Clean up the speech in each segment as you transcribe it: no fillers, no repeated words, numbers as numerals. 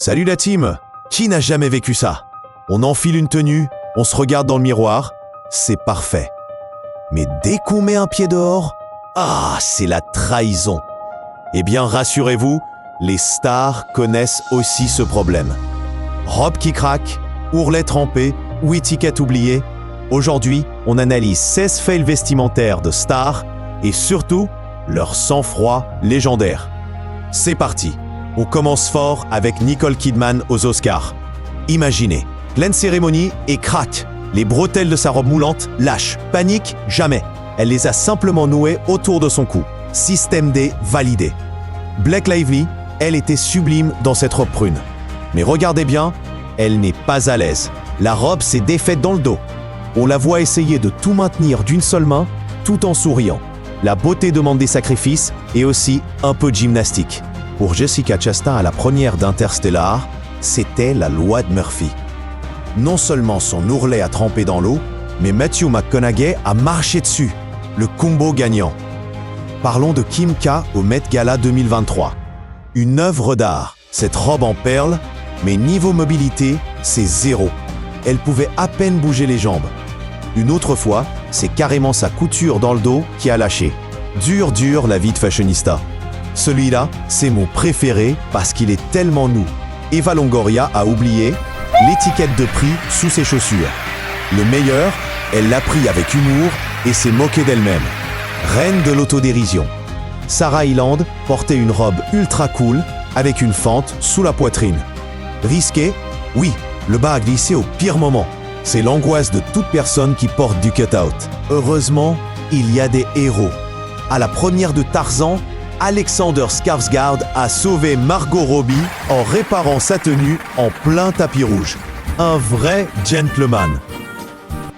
Salut la team! Qui n'a jamais vécu ça? On enfile une tenue, on se regarde dans le miroir, c'est parfait. Mais dès qu'on met un pied dehors, c'est la trahison. Eh bien, rassurez-vous, les stars connaissent aussi ce problème. Robe qui craque, ourlet trempé ou étiquette oubliée. Aujourd'hui, on analyse 16 fails vestimentaires de stars et surtout, leur sang-froid légendaire. C'est parti! On commence fort avec Nicole Kidman aux Oscars. Imaginez, pleine cérémonie et crac, les bretelles de sa robe moulante lâchent. Panique, jamais. Elle les a simplement nouées autour de son cou. Système D validé. Blake Lively, elle était sublime dans cette robe prune. Mais regardez bien, elle n'est pas à l'aise. La robe s'est défaite dans le dos. On la voit essayer de tout maintenir d'une seule main, tout en souriant. La beauté demande des sacrifices et aussi un peu de gymnastique. Pour Jessica Chastain à la première d'Interstellar, c'était la loi de Murphy. Non seulement son ourlet a trempé dans l'eau, mais Matthew McConaughey a marché dessus. Le combo gagnant. Parlons de Kim K au Met Gala 2023. Une œuvre d'art, cette robe en perles, mais niveau mobilité, c'est zéro. Elle pouvait à peine bouger les jambes. Une autre fois, c'est carrément sa couture dans le dos qui a lâché. Dur la vie de fashionista. Celui-là, c'est mon préféré parce qu'il est tellement nous. Eva Longoria a oublié l'étiquette de prix sous ses chaussures. Le meilleur, elle l'a pris avec humour et s'est moquée d'elle-même. Reine de l'autodérision. Sarah Hyland portait une robe ultra cool avec une fente sous la poitrine. Risqué? Oui, le bas a glissé au pire moment. C'est l'angoisse de toute personne qui porte du cut-out. Heureusement, il y a des héros. À la première de Tarzan, Alexander Skarsgård a sauvé Margot Robbie en réparant sa tenue en plein tapis rouge. Un vrai gentleman.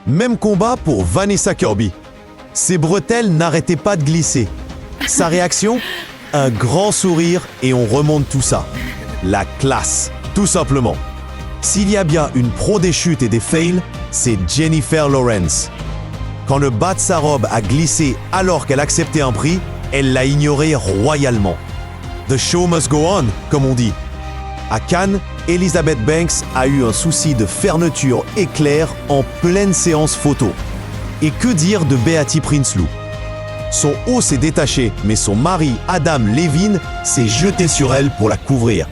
Même combat pour Vanessa Kirby. Ses bretelles n'arrêtaient pas de glisser. Sa réaction? Un grand sourire et on remonte tout ça. La classe, tout simplement. S'il y a bien une pro des chutes et des fails, c'est Jennifer Lawrence. Quand le bas de sa robe a glissé alors qu'elle acceptait un prix, elle l'a ignoré royalement. The show must go on, comme on dit. À Cannes, Elizabeth Banks a eu un souci de fermeture éclair en pleine séance photo. Et que dire de Beatty Prinsloo? Son haut s'est détaché, mais son mari Adam Levine s'est jeté sur elle pour la couvrir.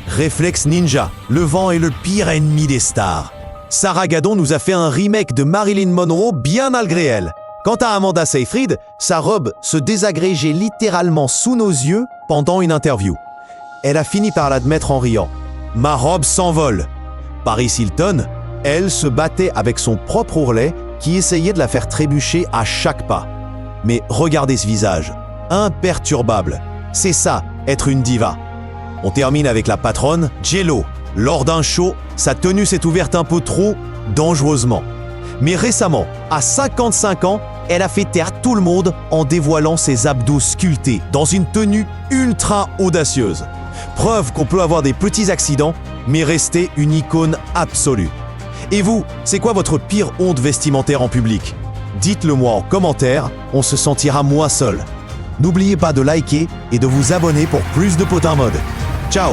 Réflexe ninja, le vent est le pire ennemi des stars. Sarah Gadon nous a fait un remake de Marilyn Monroe bien malgré elle. Quant à Amanda Seyfried, sa robe se désagrégeait littéralement sous nos yeux pendant une interview. Elle a fini par l'admettre en riant. « Ma robe s'envole !» Paris Hilton, elle se battait avec son propre ourlet qui essayait de la faire trébucher à chaque pas. Mais regardez ce visage, imperturbable. C'est ça, être une diva. On termine avec la patronne, J.Lo. Lors d'un show, sa tenue s'est ouverte un peu trop dangereusement. Mais récemment, à 55 ans, elle a fait taire tout le monde en dévoilant ses abdos sculptés dans une tenue ultra audacieuse. Preuve qu'on peut avoir des petits accidents, mais rester une icône absolue. Et vous, c'est quoi votre pire honte vestimentaire en public? Dites-le moi en commentaire, on se sentira moins seul. N'oubliez pas de liker et de vous abonner pour plus de potins mode. Ciao!